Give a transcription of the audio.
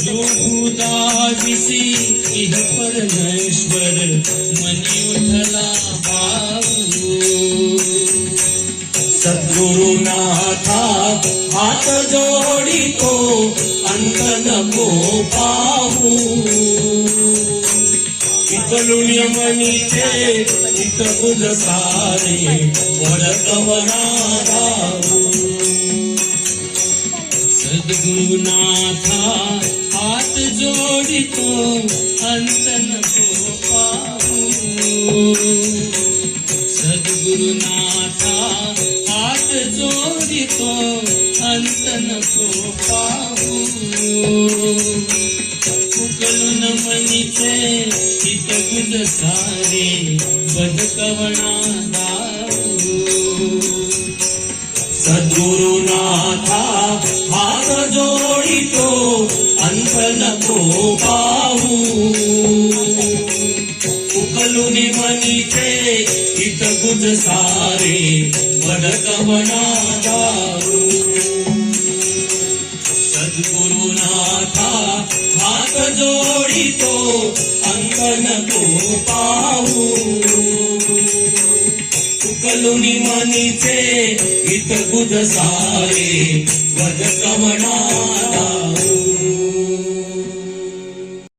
जो खुदाविसी इह परमेश्वर मनी उठला भाऊ सद्गुरुनाथा हात जोडितो अंत नको पाहू इतलुण्य मनीचे इत बुध सारे वडकवना दारू सद्गुरुनाथा हात जोडितो अंत नको पाहू सद्गुरुनाथा हात जोडितो अंत नको पाहू उकलून मनीचे हित गुज सारे बदकवणा दारू सद्गुरुनाथा हात जोडितो अंत नको पाहू उकलुनी मनीचे हित गुज सारे बदकवणा दारू सद्गुरुनाथा हात जोडितो अंत नको पाहू उकलुनी मनीचे हित गुज सारे बदकवणा दारू